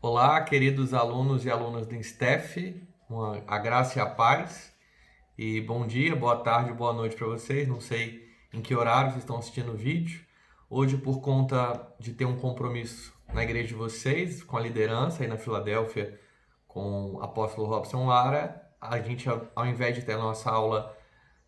Olá, queridos alunos e alunas do INSTEF, a graça e a paz. E bom dia, boa tarde, boa noite para vocês. Não sei em que horário vocês estão assistindo o vídeo. Hoje, por conta de ter um compromisso na igreja de vocês, com a liderança aí na Filadélfia, com o apóstolo Robson Lara, a gente, ao invés de ter a nossa aula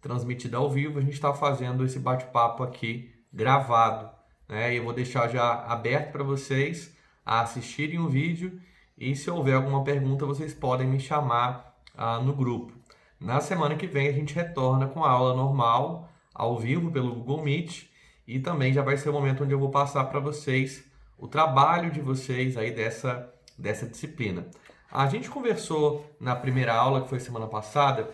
transmitida ao vivo, a gente está fazendo esse bate-papo aqui gravado, né? E eu vou deixar já aberto para vocês a assistirem o vídeo e se houver alguma pergunta vocês podem me chamar no grupo. Na semana que vem a gente retorna com a aula normal, ao vivo pelo Google Meet, e também já vai ser o momento onde eu vou passar para vocês o trabalho de vocês aí dessa disciplina. A gente conversou na primeira aula, que foi semana passada,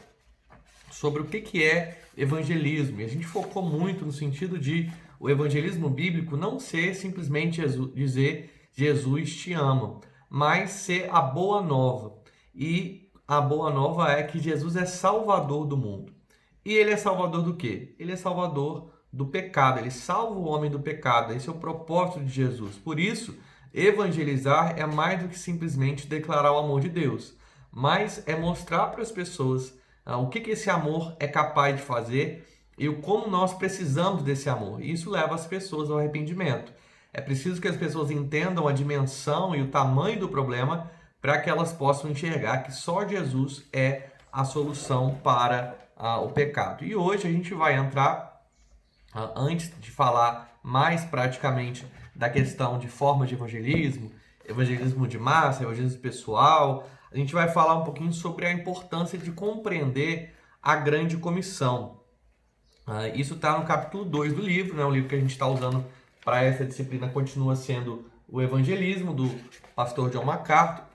sobre o que é evangelismo. E a gente focou muito no sentido de o evangelismo bíblico não ser simplesmente dizer Jesus te ama, mas ser a boa nova. E a boa nova é que Jesus é salvador do mundo. E ele é salvador do quê? Ele é salvador do pecado, ele salva o homem do pecado. Esse é o propósito de Jesus. Por isso, evangelizar é mais do que simplesmente declarar o amor de Deus, mas é mostrar para as pessoas o que esse amor é capaz de fazer e como nós precisamos desse amor. E isso leva as pessoas ao arrependimento. É preciso que as pessoas entendam a dimensão e o tamanho do problema para que elas possam enxergar que só Jesus é a solução para o pecado. E hoje a gente vai entrar, antes de falar mais praticamente da questão de forma de evangelismo, evangelismo de massa, evangelismo pessoal, a gente vai falar um pouquinho sobre a importância de compreender a grande comissão. Isso está no capítulo 2 do livro, né? O livro que a gente está usando para essa disciplina continua sendo o Evangelismo, do pastor John MacArthur.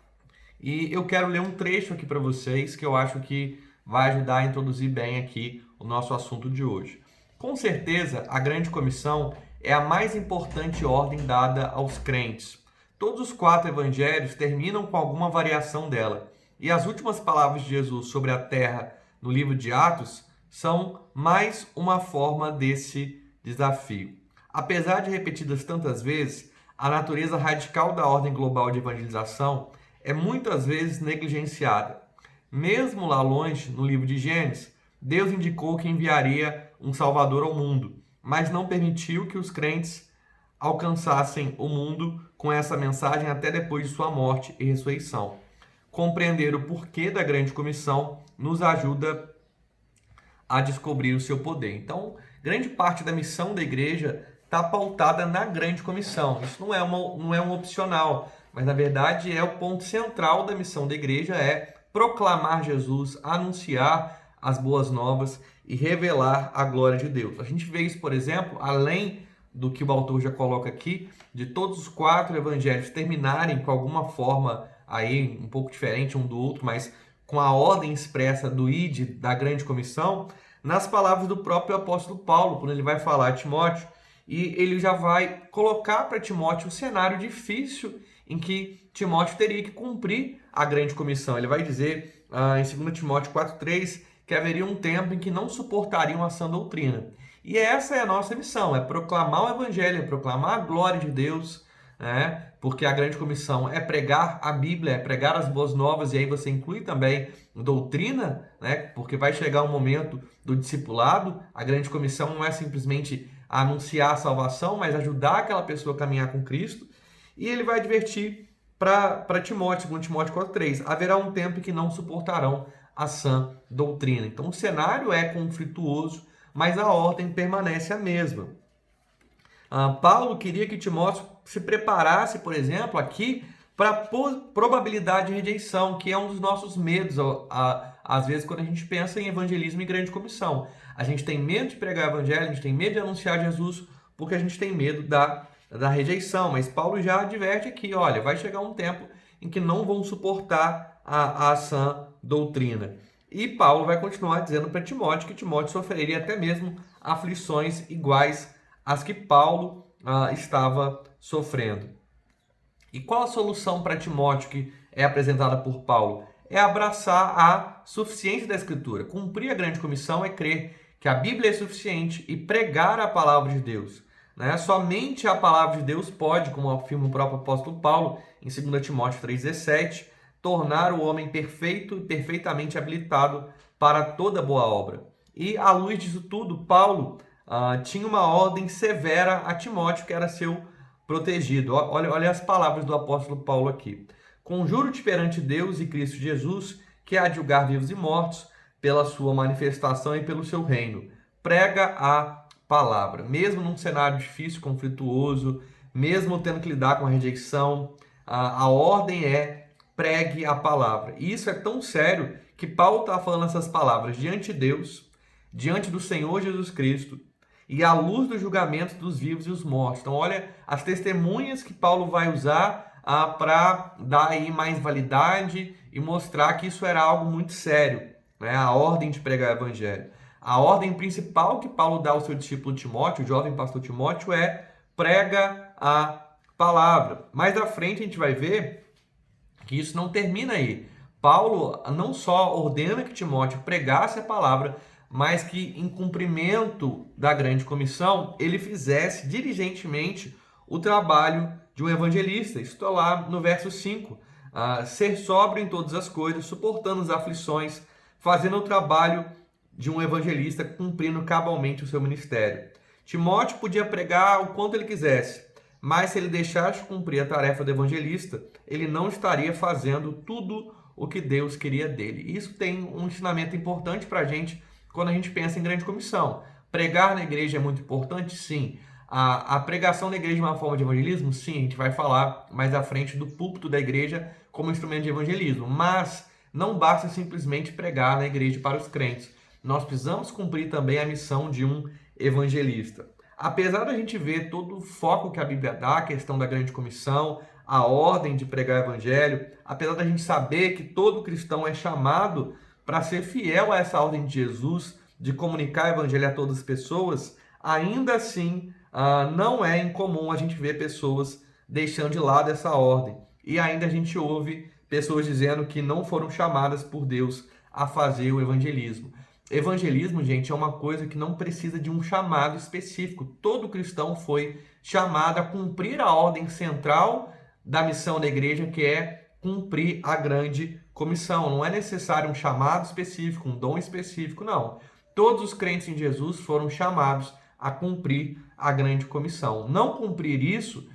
E eu quero ler um trecho aqui para vocês que eu acho que vai ajudar a introduzir bem aqui o nosso assunto de hoje. Com certeza, a grande comissão é a mais importante ordem dada aos crentes. Todos os 4 evangelhos terminam com alguma variação dela. E as últimas palavras de Jesus sobre a terra no livro de Atos são mais uma forma desse desafio. Apesar de repetidas tantas vezes, a natureza radical da ordem global de evangelização é muitas vezes negligenciada. Mesmo lá longe, no livro de Gênesis, Deus indicou que enviaria um Salvador ao mundo, mas não permitiu que os crentes alcançassem o mundo com essa mensagem até depois de sua morte e ressurreição. Compreender o porquê da grande comissão nos ajuda a descobrir o seu poder. Então, grande parte da missão da igreja está pautada na grande comissão. Isso não é um opcional, mas na verdade é o ponto central da missão da igreja, é proclamar Jesus, anunciar as boas novas e revelar a glória de Deus. A gente vê isso, por exemplo, além do que o autor já coloca aqui, de todos os 4 evangelhos terminarem com alguma forma aí um pouco diferente um do outro, mas com a ordem expressa do ID, da grande comissão, nas palavras do próprio apóstolo Paulo, quando ele vai falar a Timóteo, e ele já vai colocar para Timóteo o cenário difícil em que Timóteo teria que cumprir a grande comissão. Ele vai dizer em 2 Timóteo 4,3 que haveria um tempo em que não suportariam a sã doutrina. E essa é a nossa missão, é proclamar o evangelho, é proclamar a glória de Deus, né? Porque a grande comissão é pregar a Bíblia, é pregar as boas novas, e aí você inclui também doutrina, né? Porque vai chegar o momento do discipulado. A grande comissão não é simplesmente anunciar a salvação, mas ajudar aquela pessoa a caminhar com Cristo. E ele vai advertir para Timóteo, 2 Timóteo 4,3, haverá um tempo em que não suportarão a sã doutrina. Então o cenário é conflituoso, mas a ordem permanece a mesma. Paulo queria que Timóteo se preparasse, por exemplo, aqui para a probabilidade de rejeição, que é um dos nossos medos, às vezes, quando a gente pensa em evangelismo e grande comissão. A gente tem medo de pregar o evangelho, a gente tem medo de anunciar Jesus, porque a gente tem medo da rejeição. Mas Paulo já adverte aqui, olha, vai chegar um tempo em que não vão suportar a sã doutrina. E Paulo vai continuar dizendo para Timóteo que Timóteo sofreria até mesmo aflições iguais às que Paulo estava sofrendo. E qual a solução para Timóteo que é apresentada por Paulo? É abraçar a suficiência da Escritura. Cumprir a grande comissão é crer que a Bíblia é suficiente e pregar a palavra de Deus. né? Somente a palavra de Deus pode, como afirma o próprio apóstolo Paulo em 2 Timóteo 3,17, tornar o homem perfeito e perfeitamente habilitado para toda boa obra. E à luz disso tudo, Paulo tinha uma ordem severa a Timóteo, que era seu protegido. Olha as palavras do apóstolo Paulo aqui. Conjuro-te perante Deus e Cristo Jesus, que há de julgar vivos e mortos, pela sua manifestação e pelo seu reino. Prega a palavra. Mesmo num cenário difícil, conflituoso, mesmo tendo que lidar com a rejeição, a ordem é pregue a palavra. E isso é tão sério que Paulo está falando essas palavras diante de Deus, diante do Senhor Jesus Cristo, e à luz do julgamento dos vivos e os mortos. Então, olha as testemunhas que Paulo vai usar para dar aí mais validade e mostrar que isso era algo muito sério, né? A ordem de pregar o evangelho. A ordem principal que Paulo dá ao seu discípulo Timóteo, o jovem pastor Timóteo, é prega a palavra. Mais à frente a gente vai ver que isso não termina aí. Paulo não só ordena que Timóteo pregasse a palavra, mas que em cumprimento da grande comissão, ele fizesse diligentemente o trabalho de um evangelista. Isso está lá no verso 5. Ser sóbrio em todas as coisas, suportando as aflições, fazendo o trabalho de um evangelista, cumprindo cabalmente o seu ministério. Timóteo podia pregar o quanto ele quisesse, mas se ele deixasse cumprir a tarefa do evangelista, ele não estaria fazendo tudo o que Deus queria dele. Isso tem um ensinamento importante para a gente quando a gente pensa em grande comissão. Pregar na igreja é muito importante? Sim. A pregação da igreja é uma forma de evangelismo? Sim, a gente vai falar mais à frente do púlpito da igreja como instrumento de evangelismo. Mas não basta simplesmente pregar na igreja para os crentes. Nós precisamos cumprir também a missão de um evangelista. Apesar da gente ver todo o foco que a Bíblia dá, a questão da grande comissão, a ordem de pregar o evangelho, apesar da gente saber que todo cristão é chamado para ser fiel a essa ordem de Jesus, de comunicar o evangelho a todas as pessoas, ainda assim não é incomum a gente ver pessoas deixando de lado essa ordem. E ainda a gente ouve pessoas dizendo que não foram chamadas por Deus a fazer o evangelismo. Evangelismo, gente, é uma coisa que não precisa de um chamado específico. Todo cristão foi chamado a cumprir a ordem central da missão da igreja, que é cumprir a grande comissão. Não é necessário um chamado específico, um dom específico, não. Todos os crentes em Jesus foram chamados a cumprir a grande comissão. Não cumprir isso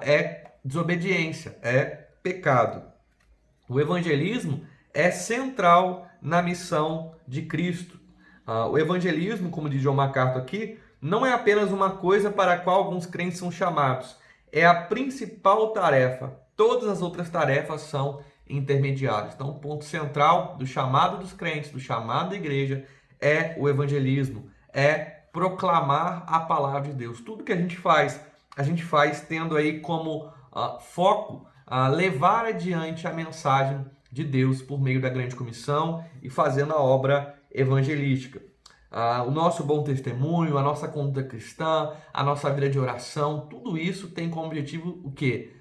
é desobediência, é pecado. O evangelismo é central na missão de Cristo. O evangelismo, como diz John MacArthur aqui, não é apenas uma coisa para a qual alguns crentes são chamados. É a principal tarefa. Todas as outras tarefas são intermediárias. Então, o ponto central do chamado dos crentes, do chamado da igreja, é o evangelismo. É proclamar a palavra de Deus. Tudo que a gente faz tendo aí como foco levar adiante a mensagem de Deus por meio da grande comissão e fazendo a obra evangelística. O nosso bom testemunho, a nossa conduta cristã, a nossa vida de oração, tudo isso tem como objetivo o quê?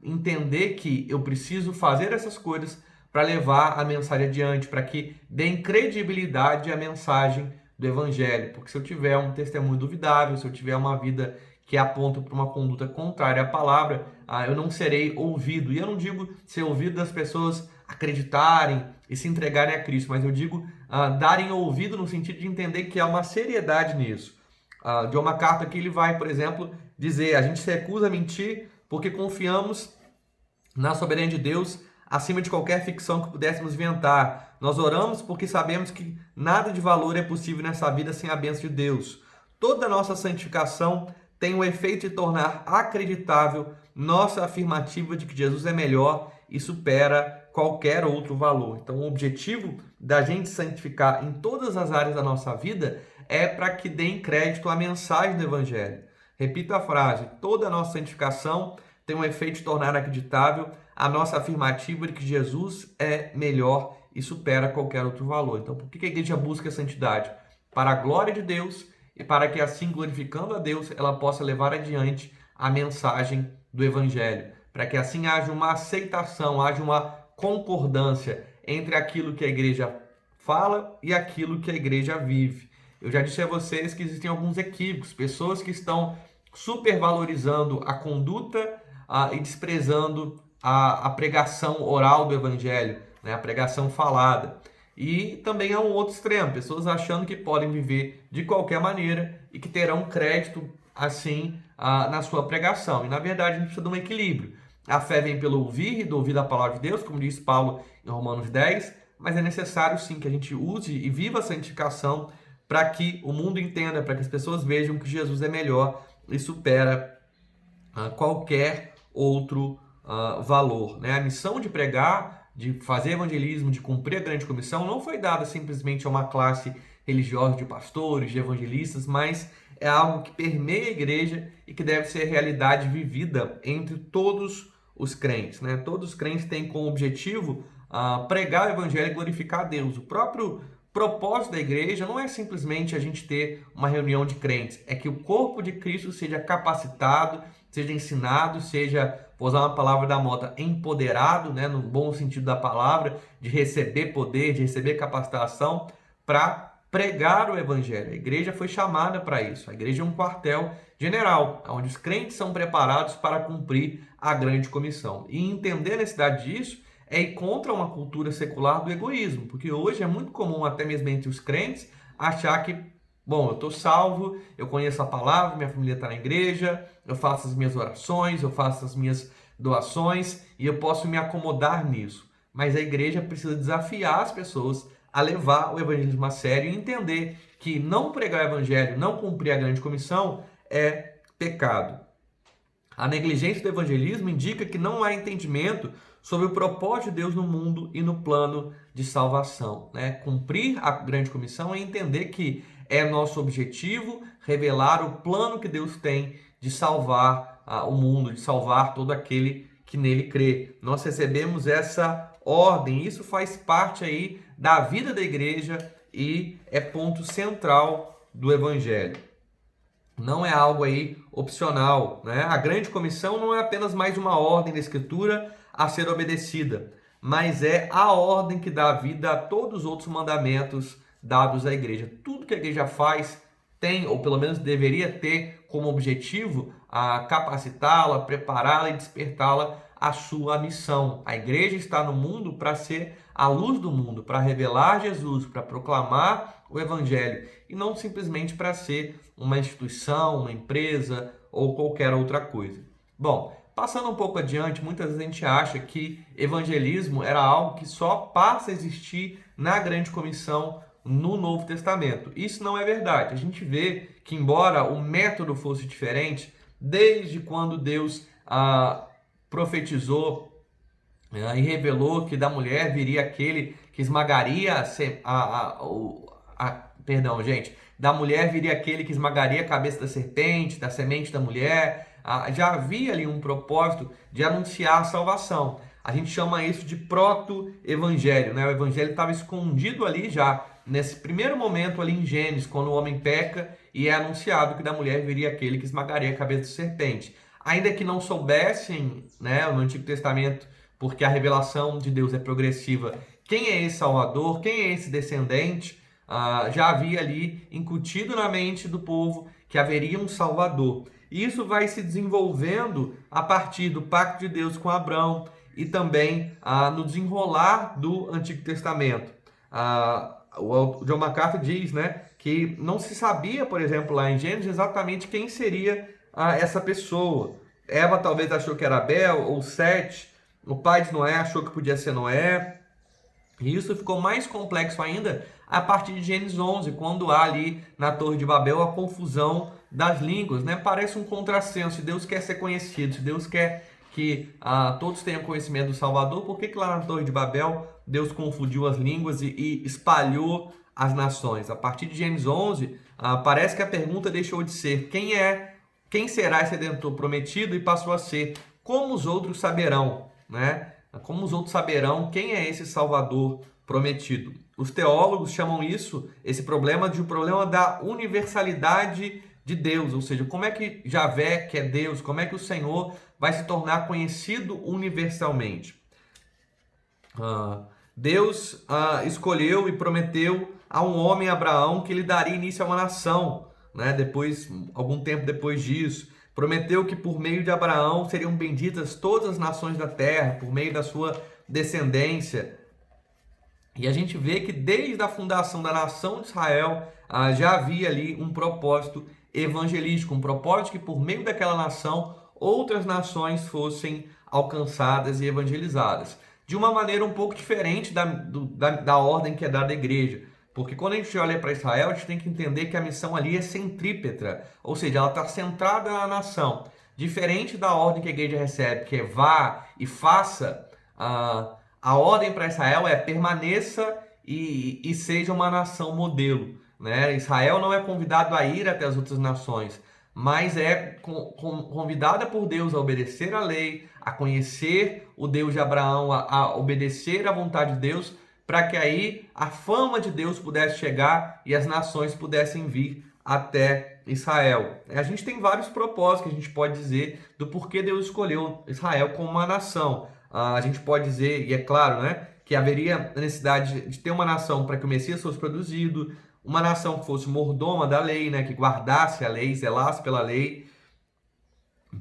Entender que eu preciso fazer essas coisas para levar a mensagem adiante, para que dê credibilidade à mensagem do evangelho. Porque se eu tiver um testemunho duvidável, se eu tiver uma vida que aponta para uma conduta contrária à palavra, eu não serei ouvido. E eu não digo ser ouvido das pessoas acreditarem e se entregarem a Cristo, mas eu digo darem ouvido no sentido de entender que há uma seriedade nisso. John MacArthur aqui ele vai, por exemplo, dizer: a gente se recusa a mentir porque confiamos na soberania de Deus acima de qualquer ficção que pudéssemos inventar. Nós oramos porque sabemos que nada de valor é possível nessa vida sem a bênção de Deus. Toda a nossa santificação tem o efeito de tornar acreditável nossa afirmativa de que Jesus é melhor e supera qualquer outro valor. Então, o objetivo da gente santificar em todas as áreas da nossa vida é para que deem crédito à mensagem do Evangelho. Repito a frase: toda a nossa santificação tem o efeito de tornar acreditável a nossa afirmativa de que Jesus é melhor e supera qualquer outro valor. Então, por que a igreja busca a santidade? Para a glória de Deus e para que, assim, glorificando a Deus, ela possa levar adiante a mensagem do Evangelho. Para que, assim, haja uma aceitação, haja uma concordância entre aquilo que a igreja fala e aquilo que a igreja vive. eu já disse a vocês que existem alguns equívocos, pessoas que estão supervalorizando a conduta e desprezando a pregação oral do evangelho, né? A pregação falada. E também há um outro extremo, pessoas achando que podem viver de qualquer maneira e que terão crédito assim na sua pregação. E na verdade a gente precisa de um equilíbrio. A fé vem pelo ouvir e do ouvir da palavra de Deus, como diz Paulo em Romanos 10, mas é necessário sim que a gente use e viva a santificação para que o mundo entenda, para que as pessoas vejam que Jesus é melhor e supera qualquer outro valor, né? A missão de pregar, de fazer evangelismo, de cumprir a grande comissão, não foi dada simplesmente a uma classe religiosa de pastores, de evangelistas, mas é algo que permeia a igreja e que deve ser realidade vivida entre todos os crentes, né? Todos os crentes têm como objetivo pregar o evangelho e glorificar a Deus. O próprio propósito da igreja não é simplesmente a gente ter uma reunião de crentes, é que o corpo de Cristo seja capacitado, seja ensinado, seja, vou usar uma palavra da moda, empoderado, né, no bom sentido da palavra, de receber poder, de receber capacitação para pregar o evangelho. A igreja foi chamada para isso. A igreja é um quartel general, onde os crentes são preparados para cumprir a grande comissão. E entender a necessidade disso é ir contra uma cultura secular do egoísmo, porque hoje é muito comum, até mesmo entre os crentes, achar que, bom, eu estou salvo, eu conheço a palavra, minha família está na igreja, eu faço as minhas orações, eu faço as minhas doações e eu posso me acomodar nisso. Mas a igreja precisa desafiar as pessoas a levar o evangelismo a sério e entender que não pregar o evangelho, não cumprir a grande comissão é pecado. A negligência do evangelismo indica que não há entendimento sobre o propósito de Deus no mundo e no plano de salvação, né? Cumprir a grande comissão é entender que é nosso objetivo revelar o plano que Deus tem de salvar o mundo, de salvar todo aquele que nele crê. Nós recebemos essa ordem, isso faz parte aí da vida da igreja e é ponto central do evangelho. Não é algo aí opcional, né? A grande comissão não é apenas mais uma ordem da Escritura a ser obedecida, mas é a ordem que dá vida a todos os outros mandamentos dados à igreja. Tudo que a igreja faz tem, ou pelo menos deveria ter, como objetivo a capacitá-la, prepará-la e despertá-la à sua missão. A igreja está no mundo para ser a luz do mundo, para revelar Jesus, para proclamar o evangelho e não simplesmente para ser uma instituição, uma empresa ou qualquer outra coisa. Bom, passando um pouco adiante, muitas vezes a gente acha que evangelismo era algo que só passa a existir na grande comissão no Novo Testamento. Isso não é verdade. A gente vê que, embora o método fosse diferente, desde quando Deus profetizou e revelou que da mulher viria aquele que esmagaria da mulher viria aquele que esmagaria a cabeça da serpente, da semente da mulher. Já havia ali um propósito de anunciar a salvação. A gente chama isso de proto-evangelho, né? O evangelho estava escondido ali já, nesse primeiro momento ali em Gênesis, quando o homem peca e é anunciado que da mulher viria aquele que esmagaria a cabeça da serpente. Ainda que não soubessem, né, no Antigo Testamento, porque a revelação de Deus é progressiva, quem é esse Salvador, quem é esse descendente, já havia ali incutido na mente do povo que haveria um Salvador. E isso vai se desenvolvendo a partir do pacto de Deus com Abraão e também no desenrolar do Antigo Testamento. O John MacArthur diz, né, que não se sabia, por exemplo, lá em Gênesis, exatamente quem seria essa pessoa. Eva talvez achou que era Abel ou Sete, o pai de Noé achou que podia ser Noé. E isso ficou mais complexo ainda a partir de Gênesis 11, quando há ali na Torre de Babel a confusão das línguas, né? Parece um contrassenso. Se Deus quer ser conhecido, se Deus quer que todos tenham conhecimento do Salvador, por que lá na Torre de Babel Deus confundiu as línguas e espalhou as nações? A partir de Gênesis 11, parece que a pergunta deixou de ser quem será esse Redentor prometido e passou a ser como os outros saberão, né? Como os outros saberão quem é esse Salvador prometido. Os teólogos chamam esse problema de um problema da universalidade de Deus, ou seja, como é que Javé, que é Deus, como é que o Senhor vai se tornar conhecido universalmente. Deus escolheu e prometeu a um homem, Abraão, que lhe daria início a uma nação, né? Depois, algum tempo depois disso. Prometeu que por meio de Abraão seriam benditas todas as nações da terra, por meio da sua descendência. E a gente vê que desde a fundação da nação de Israel já havia ali um propósito evangelístico, um propósito que por meio daquela nação outras nações fossem alcançadas e evangelizadas. De uma maneira um pouco diferente da ordem que é dada à igreja. Porque quando a gente olha para Israel, a gente tem que entender que a missão ali é centrípeta, ou seja, ela está centrada na nação. Diferente da ordem que a igreja recebe, que é vá e faça, a ordem para Israel é permaneça e seja uma nação modelo, né? Israel não é convidado a ir até as outras nações, mas é convidada por Deus a obedecer a lei, a conhecer o Deus de Abraão, a obedecer à vontade de Deus, para que aí a fama de Deus pudesse chegar e as nações pudessem vir até Israel. A gente tem vários propósitos que a gente pode dizer do porquê Deus escolheu Israel como uma nação. A gente pode dizer, e é claro, né, que haveria necessidade de ter uma nação para que o Messias fosse produzido, uma nação que fosse mordoma da lei, né, que guardasse a lei, zelasse pela lei,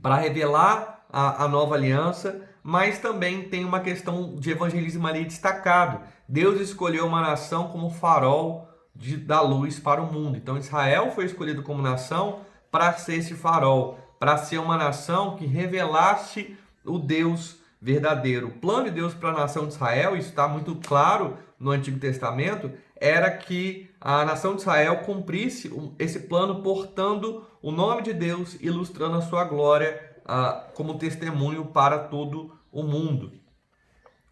para revelar a nova aliança, mas também tem uma questão de evangelismo ali destacado. Deus escolheu uma nação como farol da luz para o mundo. Então Israel foi escolhido como nação para ser esse farol, para ser uma nação que revelasse o Deus verdadeiro. O plano de Deus para a nação de Israel, isso está muito claro no Antigo Testamento, era que a nação de Israel cumprisse esse plano portando o nome de Deus, ilustrando a sua glória como testemunho para todo o mundo.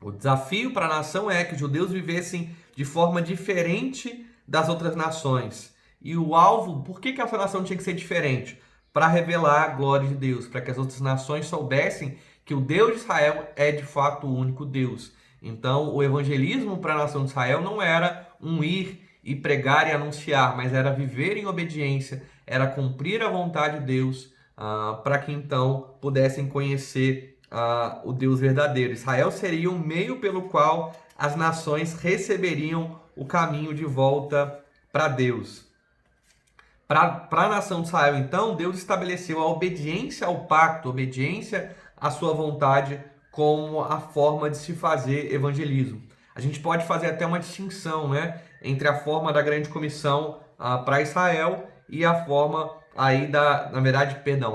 O desafio para a nação é que os judeus vivessem de forma diferente das outras nações. E o alvo, por que essa nação tinha que ser diferente? Para revelar a glória de Deus, para que as outras nações soubessem que o Deus de Israel é de fato o único Deus. Então, o evangelismo para a nação de Israel não era um ir e pregar e anunciar, mas era viver em obediência, era cumprir a vontade de Deus, para que então pudessem conhecer o Deus verdadeiro. Israel seria o meio pelo qual as nações receberiam o caminho de volta para Deus. Para a nação de Israel, então, Deus estabeleceu a obediência ao pacto, a obediência à sua vontade como a forma de se fazer evangelismo. A gente pode fazer até uma distinção, né, entre a forma da grande comissão para Israel e a forma aí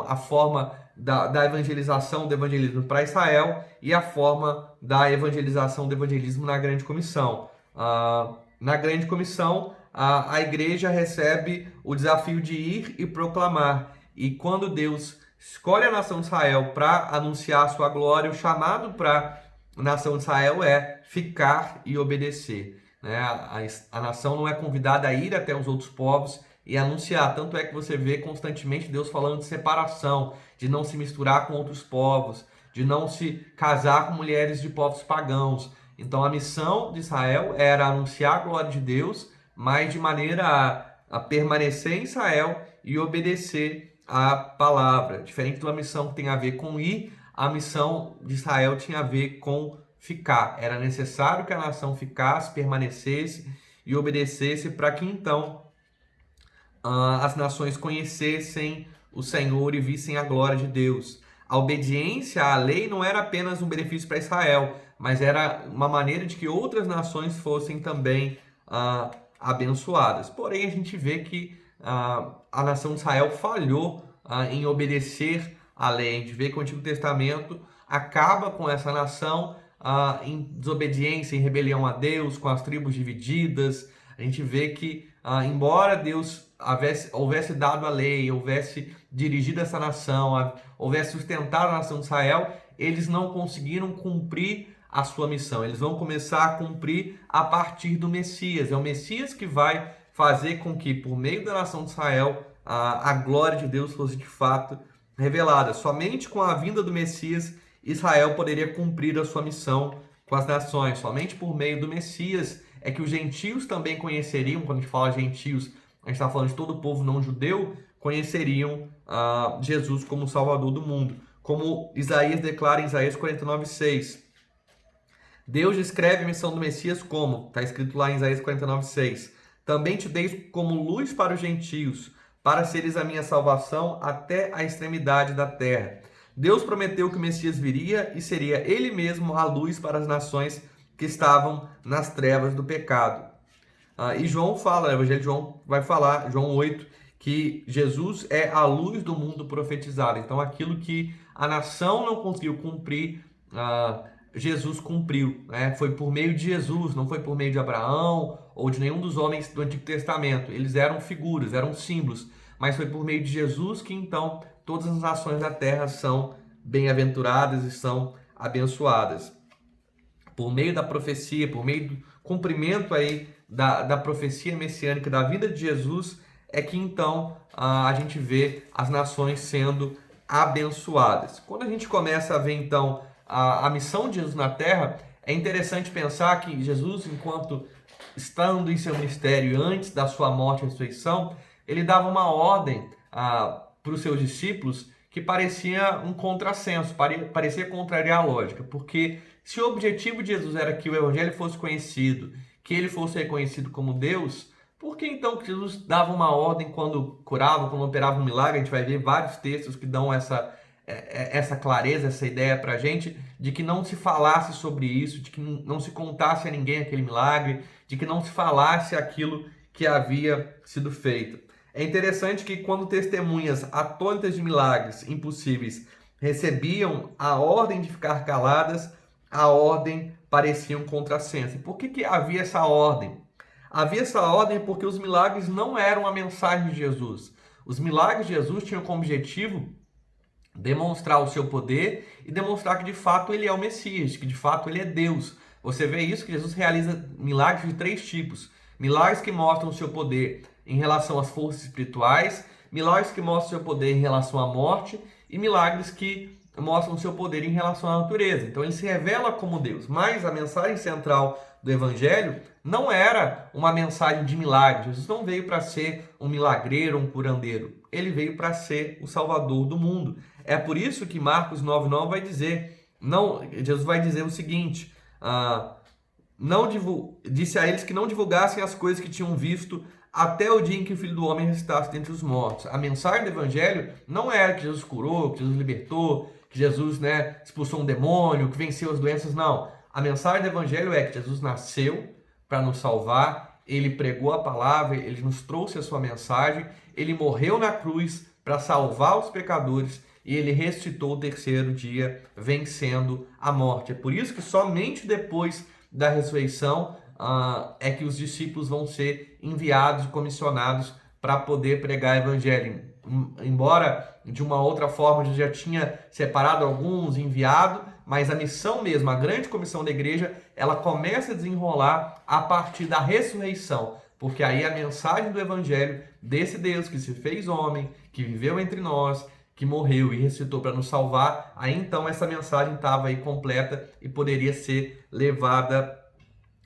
a forma da evangelização do evangelismo para Israel e a forma da evangelização do evangelismo na grande comissão. Na grande comissão, a igreja recebe o desafio de ir e proclamar. E quando Deus escolhe a nação de Israel para anunciar a sua glória, o chamado para a nação de Israel é ficar e obedecer. Né? A nação não é convidada a ir até os outros povos e anunciar. Tanto é que você vê constantemente Deus falando de separação, de não se misturar com outros povos, de não se casar com mulheres de povos pagãos. Então a missão de Israel era anunciar a glória de Deus, mas de maneira a permanecer em Israel e obedecer a palavra. Diferente de uma missão que tem a ver com ir, a missão de Israel tinha a ver com ficar. Era necessário que a nação ficasse, permanecesse e obedecesse para que então as nações conhecessem o Senhor e vissem a glória de Deus. A obediência à lei não era apenas um benefício para Israel, mas era uma maneira de que outras nações fossem também abençoadas. Porém, a gente vê que a nação de Israel falhou em obedecer à lei. A gente vê que o Antigo Testamento acaba com essa nação em desobediência, em rebelião a Deus, com as tribos divididas. A gente vê que, embora Deus houvesse dado a lei, houvesse dirigido essa nação, houvesse sustentado a nação de Israel, eles não conseguiram cumprir a sua missão. Eles vão começar a cumprir a partir do Messias. É o Messias que vai fazer com que, por meio da nação de Israel, a glória de Deus fosse de fato revelada. Somente com a vinda do Messias, Israel poderia cumprir a sua missão com as nações. Somente por meio do Messias é que os gentios também conheceriam. Quando a gente fala gentios, a gente está falando de todo o povo não judeu, conheceriam Jesus como Salvador do mundo. Como Isaías declara em Isaías 49:6. Deus descreve a missão do Messias como, está escrito lá em Isaías 49:6. Também te dei como luz para os gentios, para seres a minha salvação até a extremidade da terra. Deus prometeu que o Messias viria e seria ele mesmo a luz para as nações que estavam nas trevas do pecado. E João fala, o Evangelho de João vai falar, João 8, que Jesus é a luz do mundo profetizado. Então, aquilo que a nação não conseguiu cumprir, Jesus cumpriu. Né? Foi por meio de Jesus, não foi por meio de Abraão ou de nenhum dos homens do Antigo Testamento. Eles eram figuras, eram símbolos, mas foi por meio de Jesus que, então, todas as nações da terra são bem-aventuradas e são abençoadas. Por meio da profecia, por meio do cumprimento aí da profecia messiânica da vida de Jesus, é que então a gente vê as nações sendo abençoadas. Quando a gente começa a ver então a missão de Jesus na terra, é interessante pensar que Jesus, enquanto estando em seu ministério antes da sua morte e ressurreição, ele dava uma ordem para os seus discípulos que parecia um contrassenso, parecia contrariar a lógica, porque se o objetivo de Jesus era que o evangelho fosse conhecido, que ele fosse reconhecido como Deus, por que então que Jesus dava uma ordem quando curava, quando operava um milagre? A gente vai ver vários textos que dão essa clareza, essa ideia para a gente, de que não se falasse sobre isso, de que não se contasse a ninguém aquele milagre, de que não se falasse aquilo que havia sido feito. É interessante que quando testemunhas atônitas de milagres impossíveis recebiam a ordem de ficar caladas, a ordem parecia um contrassenso. E por que havia essa ordem? Havia essa ordem porque os milagres não eram a mensagem de Jesus. Os milagres de Jesus tinham como objetivo demonstrar o seu poder e demonstrar que de fato ele é o Messias, que de fato ele é Deus. Você vê isso que Jesus realiza milagres de 3 tipos. Milagres que mostram o seu poder em relação às forças espirituais, milagres que mostram o seu poder em relação à morte e milagres que mostram o seu poder em relação à natureza. Então ele se revela como Deus, mas a mensagem central do Evangelho não era uma mensagem de milagre. Jesus não veio para ser um milagreiro, um curandeiro. Ele veio para ser o Salvador do mundo. É por isso que Marcos 9,9 vai dizer, Jesus vai dizer o seguinte, disse a eles que não divulgassem as coisas que tinham visto até o dia em que o Filho do Homem ressuscitasse dentre os mortos. A mensagem do Evangelho não era que Jesus curou, que Jesus libertou, que Jesus expulsou um demônio, que venceu as doenças, não. A mensagem do Evangelho é que Jesus nasceu para nos salvar, ele pregou a palavra, ele nos trouxe a sua mensagem, ele morreu na cruz para salvar os pecadores e ele ressuscitou o 3º dia, vencendo a morte. É por isso que somente depois da ressurreição é que os discípulos vão ser enviados e comissionados para poder pregar o Evangelho. Embora de uma outra forma Jesus já tinha separado alguns, enviado, mas a missão mesmo, a grande comissão da igreja, ela começa a desenrolar a partir da ressurreição, porque aí a mensagem do Evangelho desse Deus que se fez homem, que viveu entre nós, que morreu e ressuscitou para nos salvar, aí então essa mensagem estava aí completa e poderia ser levada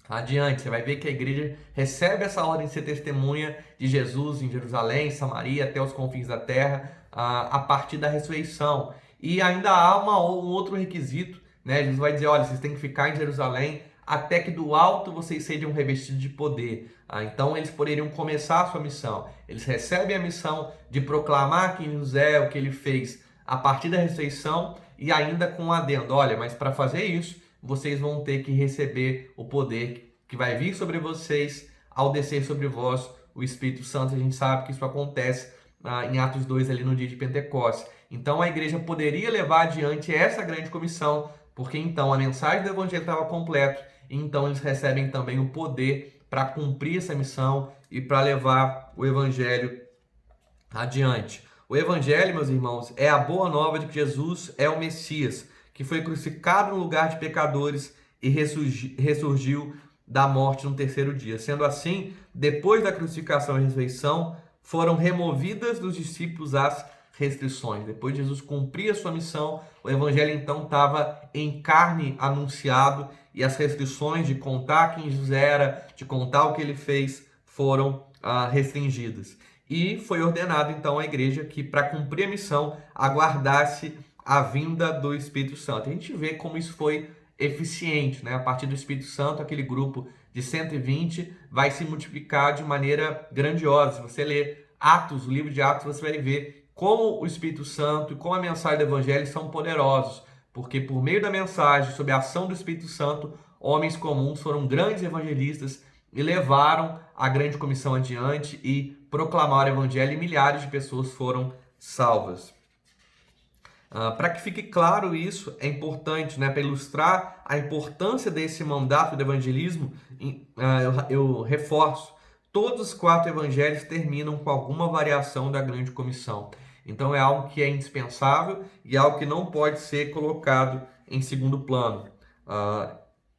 adiante. Você vai ver que a igreja recebe essa ordem de ser testemunha de Jesus em Jerusalém, Samaria, até os confins da terra, a partir da ressurreição. E ainda há um outro requisito, Jesus vai dizer, olha, vocês têm que ficar em Jerusalém até que do alto vocês sejam revestidos de poder. Então eles poderiam começar a sua missão. Eles recebem a missão de proclamar quem Jesus é, o que ele fez a partir da ressurreição e ainda com um adendo. Olha, mas para fazer isso, vocês vão ter que receber o poder que vai vir sobre vocês ao descer sobre vós o Espírito Santo. A gente sabe que isso acontece em Atos 2, ali no dia de Pentecostes. Então a igreja poderia levar adiante essa grande comissão, porque então a mensagem do Evangelho estava completa, e então eles recebem também o poder para cumprir essa missão e para levar o Evangelho adiante. O Evangelho, meus irmãos, é a boa nova de que Jesus é o Messias, que foi crucificado no lugar de pecadores e ressurgiu da morte no 3º dia. Sendo assim, depois da crucificação e ressurreição, foram removidas dos discípulos as restrições. Depois de Jesus cumprir a sua missão, o Evangelho então estava em carne anunciado e as restrições de contar quem Jesus era, de contar o que ele fez, foram restringidas. E foi ordenado então à igreja que, para cumprir a missão, aguardasse a vinda do Espírito Santo. A gente vê como isso foi eficiente, né? A partir do Espírito Santo, aquele grupo de 120 vai se multiplicar de maneira grandiosa. Se você ler Atos, o livro de Atos, você vai ver como o Espírito Santo e como a mensagem do Evangelho são poderosos, porque por meio da mensagem, sob a ação do Espírito Santo, homens comuns foram grandes evangelistas e levaram a grande comissão adiante e proclamaram o Evangelho, e milhares de pessoas foram salvas. Para que fique claro isso, é importante, né, para ilustrar a importância desse mandato do evangelismo, eu reforço, todos os 4 evangelhos terminam com alguma variação da grande comissão. Então é algo que é indispensável e algo que não pode ser colocado em segundo plano.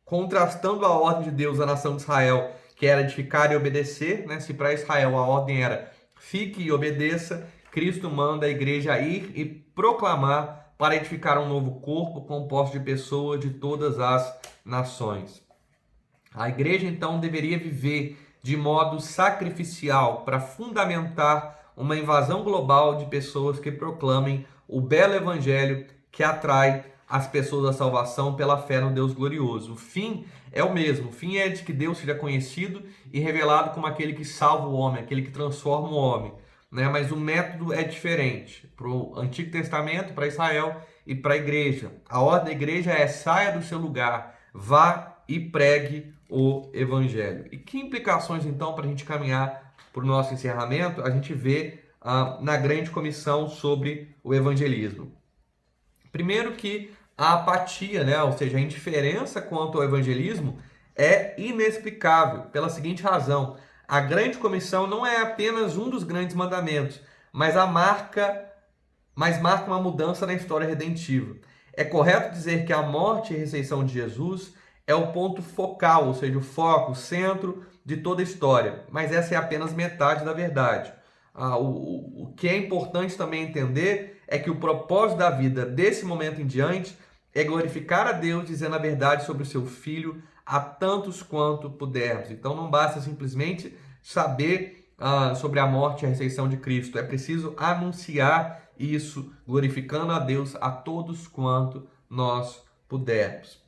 Contrastando a ordem de Deus à nação de Israel, que era de ficar e obedecer, né? Se para Israel a ordem era fique e obedeça, Cristo manda a igreja ir e proclamar para edificar um novo corpo composto de pessoas de todas as nações. A igreja então deveria viver de modo sacrificial para fundamentar uma invasão global de pessoas que proclamem o belo evangelho que atrai as pessoas à salvação pela fé no Deus glorioso. O fim é o mesmo. O fim é de que Deus seja conhecido e revelado como aquele que salva o homem, aquele que transforma o homem, né? Mas o método é diferente para o Antigo Testamento, para Israel e para a igreja. A ordem da igreja é: saia do seu lugar, vá e pregue o evangelho. E que implicações então, para a gente caminhar para o nosso encerramento, a gente vê na grande comissão sobre o evangelismo? Primeiro que a apatia, né, ou seja, a indiferença quanto ao evangelismo é inexplicável pela seguinte razão: a grande comissão não é apenas um dos grandes mandamentos, mas marca uma mudança na história redentiva. É correto dizer que a morte e a ressurreição de Jesus é o ponto focal, ou seja, o foco, o centro de toda a história, mas essa é apenas metade da verdade. O que é importante também entender é que o propósito da vida desse momento em diante é glorificar a Deus, dizendo a verdade sobre o seu Filho a tantos quanto pudermos. Então não basta simplesmente saber sobre a morte e a ressurreição de Cristo, é preciso anunciar isso, glorificando a Deus a todos quanto nós pudermos.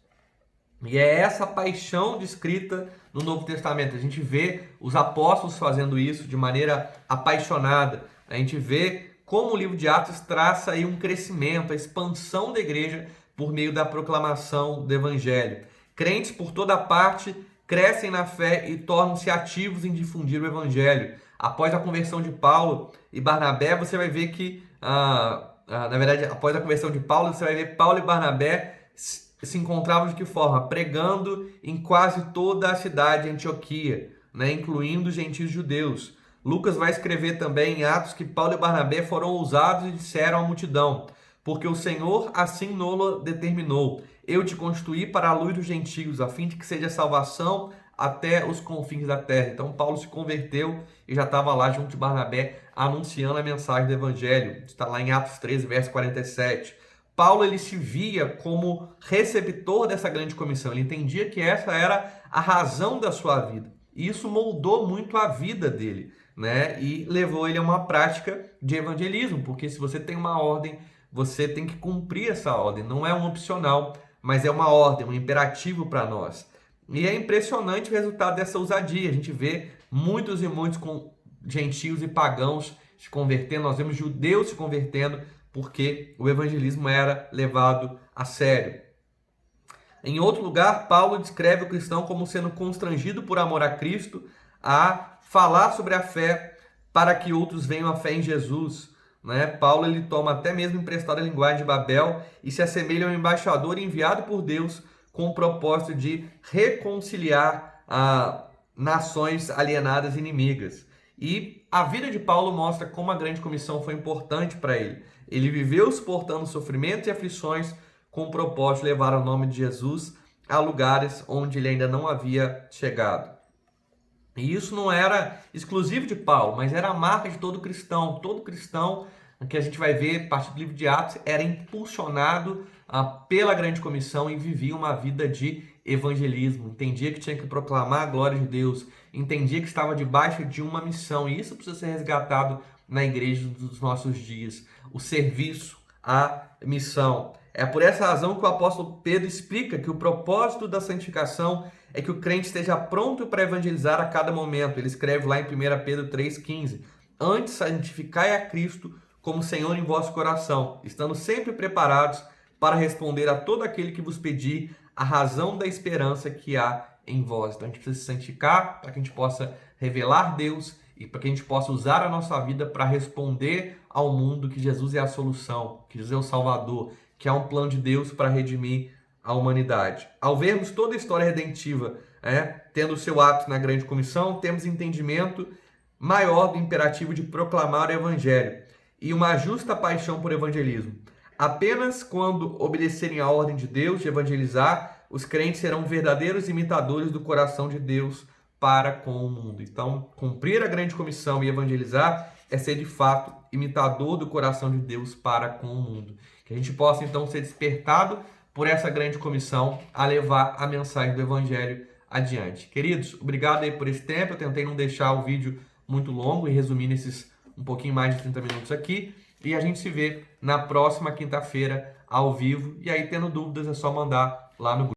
E é essa paixão descrita no Novo Testamento. A gente vê os apóstolos fazendo isso de maneira apaixonada. A gente vê como o livro de Atos traça aí um crescimento, a expansão da igreja por meio da proclamação do Evangelho. Crentes por toda parte crescem na fé e tornam-se ativos em difundir o Evangelho. Após a conversão de Paulo e Barnabé, você vai ver que, na verdade, após a conversão de Paulo, você vai ver Paulo e Barnabé se encontravam de que forma? Pregando em quase toda a cidade de Antioquia, né? Incluindo os gentios judeus. Lucas vai escrever também em Atos que Paulo e Barnabé foram ousados e disseram à multidão: porque o Senhor assim nolo determinou, eu te constituí para a luz dos gentios, a fim de que seja salvação até os confins da terra. Então Paulo se converteu e já estava lá junto de Barnabé anunciando a mensagem do Evangelho. Está lá em Atos 13, verso 47. Paulo ele se via como receptor dessa grande comissão. Ele entendia que essa era a razão da sua vida. E isso moldou muito a vida dele, né? E levou ele a uma prática de evangelismo, porque se você tem uma ordem, você tem que cumprir essa ordem. Não é um opcional, mas é uma ordem, um imperativo para nós. E é impressionante o resultado dessa ousadia. A gente vê muitos e muitos gentios e pagãos se convertendo. Nós vemos judeus se convertendo porque o evangelismo era levado a sério. Em outro lugar, Paulo descreve o cristão como sendo constrangido por amor a Cristo a falar sobre a fé para que outros venham à fé em Jesus, né? Paulo ele toma até mesmo emprestada a linguagem de Babel e se assemelha a um embaixador enviado por Deus com o propósito de reconciliar nações alienadas e inimigas. E a vida de Paulo mostra como a grande comissão foi importante para ele. Ele viveu suportando sofrimentos e aflições com o propósito de levar o nome de Jesus a lugares onde ele ainda não havia chegado. E isso não era exclusivo de Paulo, mas era a marca de todo cristão. Todo cristão, que a gente vai ver a partir do livro de Atos, era impulsionado pela grande comissão e vivia uma vida de evangelismo. Entendia que tinha que proclamar a glória de Deus, entendia que estava debaixo de uma missão. E isso precisa ser resgatado na igreja dos nossos dias. O serviço, a missão. É por essa razão que o apóstolo Pedro explica que o propósito da santificação é que o crente esteja pronto para evangelizar a cada momento. Ele escreve lá em 1 Pedro 3,15: antes santificai a Cristo como Senhor em vosso coração, estando sempre preparados para responder a todo aquele que vos pedir a razão da esperança que há em vós. Então a gente precisa se santificar para que a gente possa revelar Deus e para que a gente possa usar a nossa vida para responder ao mundo que Jesus é a solução, que Jesus é o Salvador, que há um plano de Deus para redimir a humanidade. Ao vermos toda a história redentiva, tendo o seu ápice na grande comissão, temos entendimento maior do imperativo de proclamar o evangelho e uma justa paixão por evangelismo. Apenas quando obedecerem à ordem de Deus de evangelizar, os crentes serão verdadeiros imitadores do coração de Deus para com o mundo. Então, cumprir a grande comissão e evangelizar é ser de fato imitador do coração de Deus para com o mundo. Que a gente possa então ser despertado por essa grande comissão a levar a mensagem do evangelho adiante. Queridos, obrigado aí por esse tempo. Eu tentei não deixar o vídeo muito longo e resumir nesses um pouquinho mais de 30 minutos aqui. E a gente se vê na próxima quinta-feira ao vivo. E aí, tendo dúvidas, é só mandar lá no grupo.